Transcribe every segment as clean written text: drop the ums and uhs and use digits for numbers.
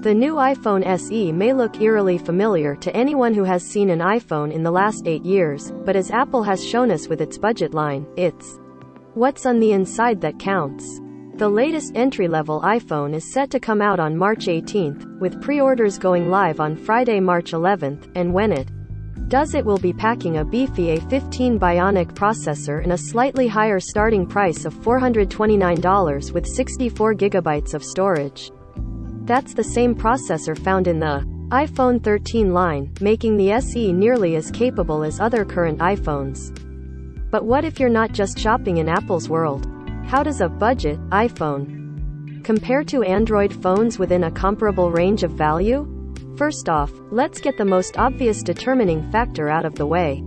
The new iPhone SE may look eerily familiar to anyone who has seen an iPhone in the last 8 years, but as Apple has shown us with its budget line, it's what's on the inside that counts. The latest entry-level iPhone is set to come out on March 18th, with pre-orders going live on Friday, March 11th, and when it does, it will be packing a beefy A15 Bionic processor and a slightly higher starting price of $429 with 64 GB of storage. That's the same processor found in the iPhone 13 line, making the SE nearly as capable as other current iPhones. But what if you're not just shopping in Apple's world? How does a budget iPhone compare to Android phones within a comparable range of value? First off, let's get the most obvious determining factor out of the way.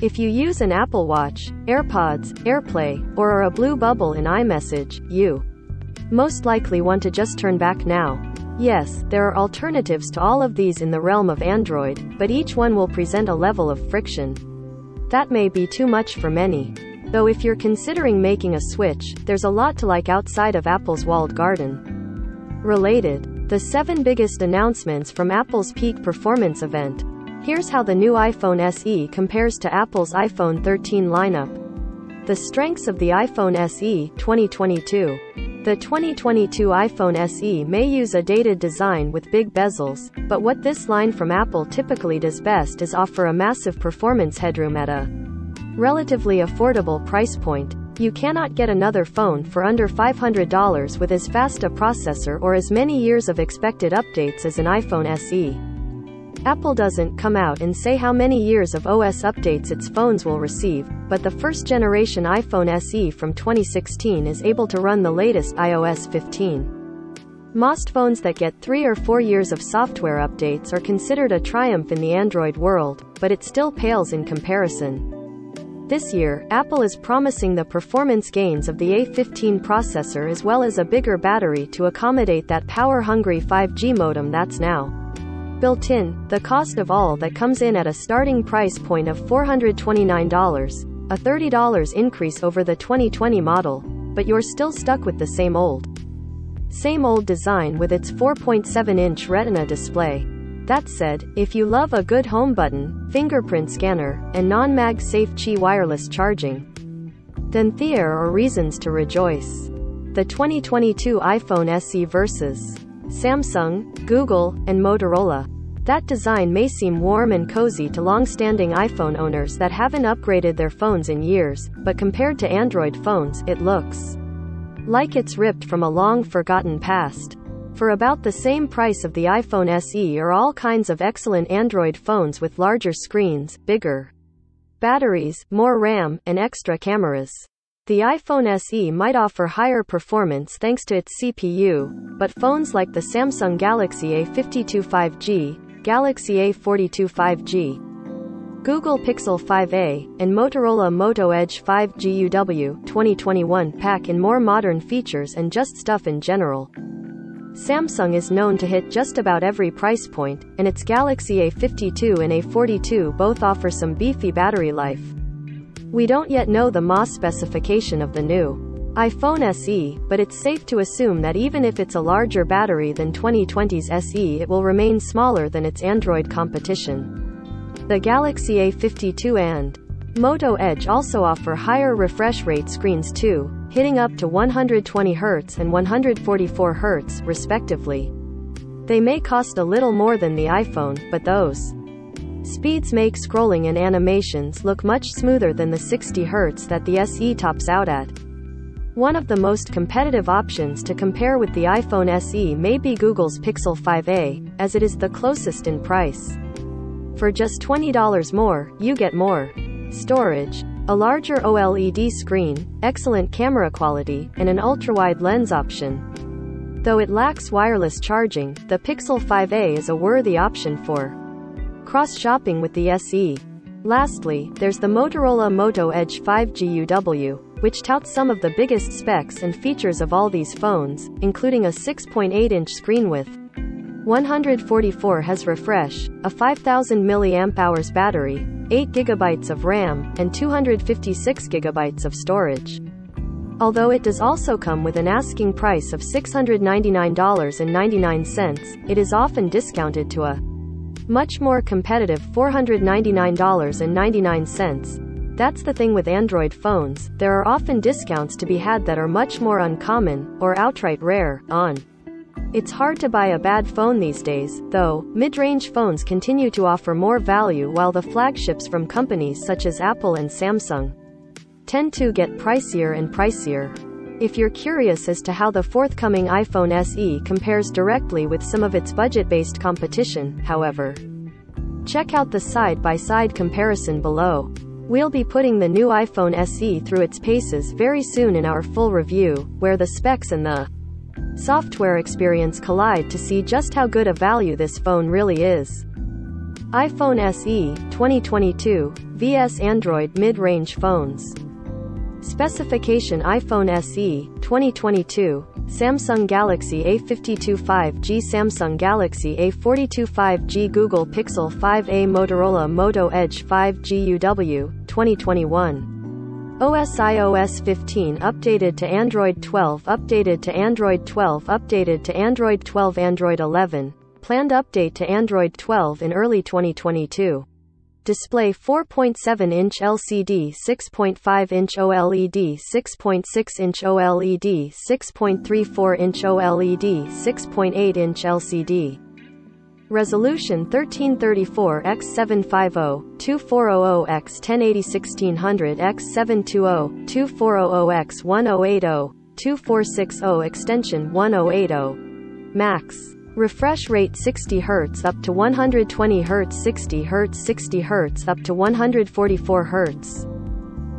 If you use an Apple Watch, AirPods, AirPlay, or are a blue bubble in iMessage, you most likely want to just turn back now. Yes, there are alternatives to all of these in the realm of Android, but each one will present a level of friction that may be too much for many. Though if you're considering making a switch, there's a lot to like outside of Apple's walled garden. Related, the 7 biggest announcements from Apple's peak performance event. Here's how the new iPhone SE compares to Apple's iPhone 13 lineup. The strengths of the iPhone SE 2022. The 2022 iPhone SE may use a dated design with big bezels, but what this line from Apple typically does best is offer a massive performance headroom at a relatively affordable price point. You cannot get another phone for under $500 with as fast a processor or as many years of expected updates as an iPhone SE. Apple doesn't come out and say how many years of OS updates its phones will receive, but the first-generation iPhone SE from 2016 is able to run the latest iOS 15. Most phones that get 3 or 4 years of software updates are considered a triumph in the Android world, but it still pales in comparison. This year, Apple is promising the performance gains of the A15 processor as well as a bigger battery to accommodate that power-hungry 5G modem that's now built in. The cost of all that comes in at a starting price point of $429, a $30 increase over the 2020 model, but you're still stuck with the same old design with its 4.7-inch Retina display. That said, if you love a good home button, fingerprint scanner, and non-MagSafe Qi wireless charging, then there are reasons to rejoice. The 2022 iPhone SE versus Samsung, Google, and Motorola. That design may seem warm and cozy to long-standing iPhone owners that haven't upgraded their phones in years, but compared to Android phones, it looks like it's ripped from a long-forgotten past. For about the same price of the iPhone SE are all kinds of excellent Android phones with larger screens, bigger batteries, more RAM, and extra cameras. The iPhone SE might offer higher performance thanks to its CPU, but phones like the Samsung Galaxy A52 5G, Galaxy A42 5G, Google Pixel 5a, and Motorola Moto Edge 5G UW 2021 pack in more modern features and just stuff in general. Samsung is known to hit just about every price point, and its Galaxy A52 and A42 both offer some beefy battery life. We don't yet know the MOS specification of the new iPhone SE, but it's safe to assume that even if it's a larger battery than 2020's SE, it will remain smaller than its Android competition. The Galaxy A52 and Moto Edge also offer higher refresh rate screens too, hitting up to 120 Hz and 144 Hz, respectively. They may cost a little more than the iPhone, but those speeds make scrolling and animations look much smoother than the 60 Hz that the SE tops out at. One of the most competitive options to compare with the iPhone SE may be Google's Pixel 5a, as it is the closest in price. For just $20 more, you get more storage, a larger OLED screen, excellent camera quality, and an ultra-wide lens option. Though it lacks wireless charging, the Pixel 5a is a worthy option for cross-shopping with the SE. Lastly, there's the Motorola Moto Edge 5G UW, which touts some of the biggest specs and features of all these phones, including a 6.8-inch screen with 144 Hz refresh, a 5000 mAh battery, 8 GB of RAM, and 256 GB of storage. Although it does also come with an asking price of $699.99, it is often discounted to a much more competitive $499.99. That's the thing with Android phones, there are often discounts to be had that are much more uncommon, or outright rare, on. It's hard to buy a bad phone these days, though. Mid-range phones continue to offer more value while the flagships from companies such as Apple and Samsung tend to get pricier and pricier. If you're curious as to how the forthcoming iPhone SE compares directly with some of its budget-based competition, however, check out the side-by-side comparison below. We'll be putting the new iPhone SE through its paces very soon in our full review, where the specs and the software experience collide to see just how good a value this phone really is. iPhone SE 2022 vs Android mid-range phones. Specification: iPhone SE 2022, Samsung Galaxy A52 5G, Samsung Galaxy A42 5G, Google Pixel 5a, Motorola Moto Edge 5G UW 2021. OS iOS 15 updated to Android 12, updated to Android 12, updated to Android 12, Android 11, planned update to Android 12 in early 2022. Display: 4.7-inch LCD, 6.5-inch OLED, 6.6-inch OLED, 6.34-inch OLED, 6.8-inch LCD. Resolution: 1334x750, 2400x1080 1600 x720, 2400x1080, 2460, extension 1080. Max refresh rate 60 Hz up to 120 Hz, 60 Hz, 60 Hz up to 144 Hz.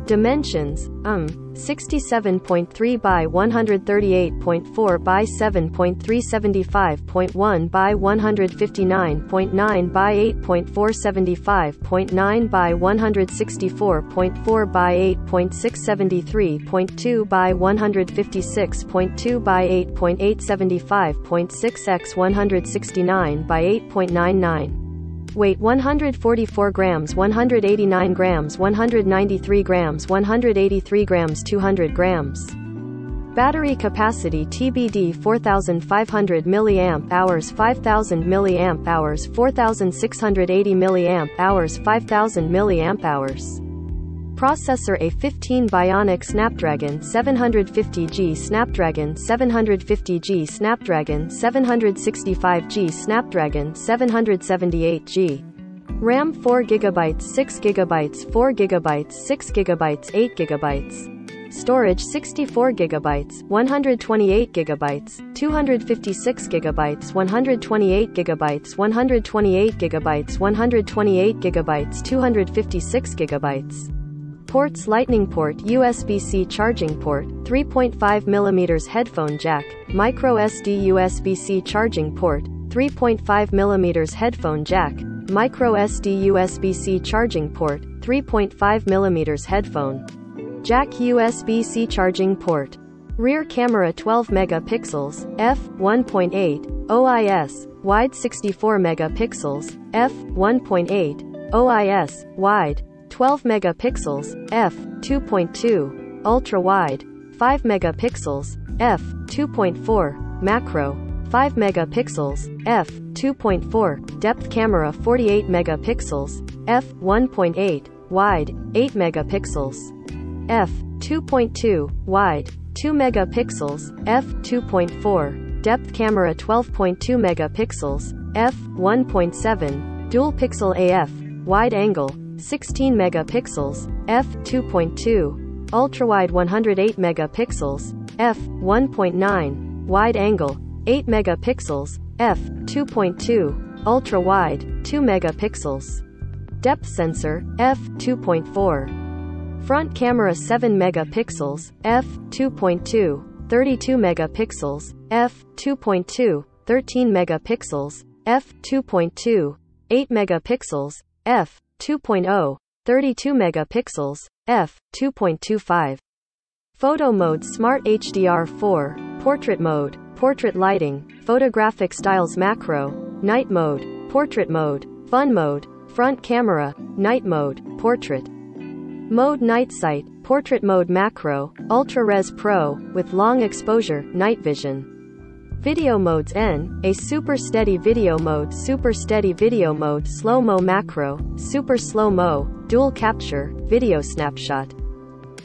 Dimensions: 67.3 by 138.4 by 7.375.1 by 159.9 by 8.475.9 by 164.4 by 8.673.2 by 156.2 by 8.875.6 x 169 by 8.99. Weight: 144 grams, 189 grams, 193 grams, 183 grams, 200 grams. Battery capacity TBD: 4500 mAh, 5000 mAh, 4680 mAh, 5000 mAh. Processor: A15 Bionic Snapdragon 750G, Snapdragon 750G, Snapdragon 765G, Snapdragon 778G. RAM: 4GB, 6GB, 4GB, 6GB, 8GB. Storage: 64GB, 128GB, 256GB, 128GB, 128GB, 128GB, 256GB. Ports: Lightning port, USB-C charging port, 3.5mm headphone jack, micro SD USB-C charging port, 3.5mm headphone jack, micro SD USB-C charging port, 3.5mm headphone jack, USB-C charging port. Rear camera: 12 megapixels, f1.8, OIS, wide 64 megapixels, f1.8, OIS, wide 12 megapixels, f2.2, ultra-wide, 5 megapixels, f2.4, macro, 5 megapixels, f2.4, depth camera 48 megapixels, f1.8, wide, 8 megapixels, f2.2, wide, 2 megapixels, f2.4, depth camera 12.2 megapixels, f1.7, dual pixel AF, wide angle, 16 megapixels, f2.2, ultrawide 108 megapixels, f1.9, wide angle, 8 megapixels, f2.2, ultra-wide, 2 megapixels. Depth sensor, f2.4. Front camera 7 megapixels, f2.2, 32 megapixels, f2.2, 13 megapixels, f2.2, 8 megapixels, f2.0, 32 megapixels, f2.25. Photo mode: Smart HDR4, portrait mode, portrait lighting, photographic styles, macro, night mode, portrait mode, fun mode, front camera, night mode, portrait. Mode Night Sight, Portrait Mode Macro, Ultra Res Pro, with long exposure, night vision. Video modes N, a super steady video mode, super steady video mode, slow-mo macro, super slow-mo, dual capture, video snapshot.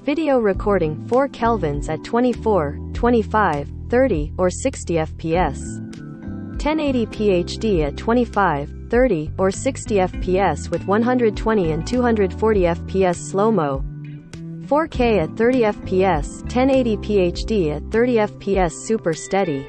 Video recording 4 kelvins at 24, 25, 30, or 60 fps. 1080p HD at 25, 30, or 60 fps with 120 and 240 fps slow-mo. 4K at 30 fps, 1080p HD at 30 fps super steady.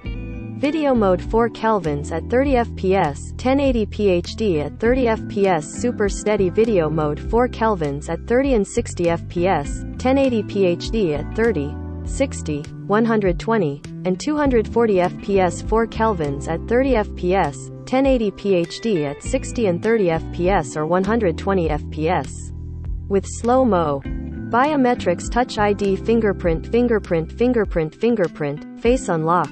Video mode 4 kelvins at 30 fps, 1080p HD at 30 fps super steady. Video mode 4 kelvins at 30 and 60 fps, 1080p HD at 30, 60, 120, and 240 fps. 4 kelvins at 30 fps, 1080p HD at 60 and 30 fps or 120 fps. With slow-mo. Biometrics Touch ID Fingerprint Face Unlock.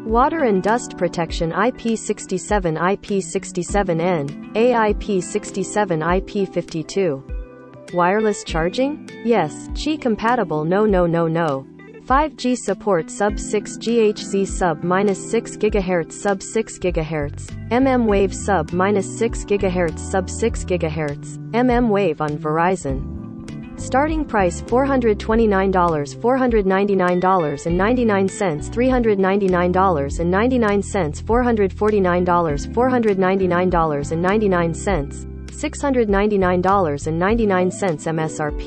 Water and dust protection IP67 IP67N, AIP67 IP52. Wireless charging? Yes. Qi compatible. No. 5G support sub-6 GHz sub-6 GHz sub-6 GHz, mmWave sub-6 GHz sub-6 GHz, mmWave on Verizon. Starting price $429, $499.99, $399.99, $449, $499.99, $699.99 MSRP.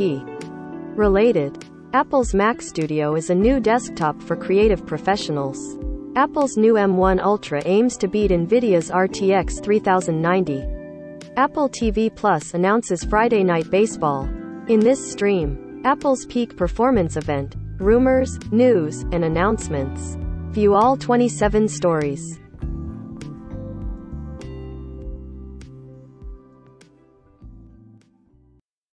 Related. Apple's Mac Studio is a new desktop for creative professionals. Apple's new M1 Ultra aims to beat NVIDIA's RTX 3090. Apple TV Plus announces Friday Night Baseball. In this stream, Apple's peak performance event, rumors, news, and announcements. View all 27 stories.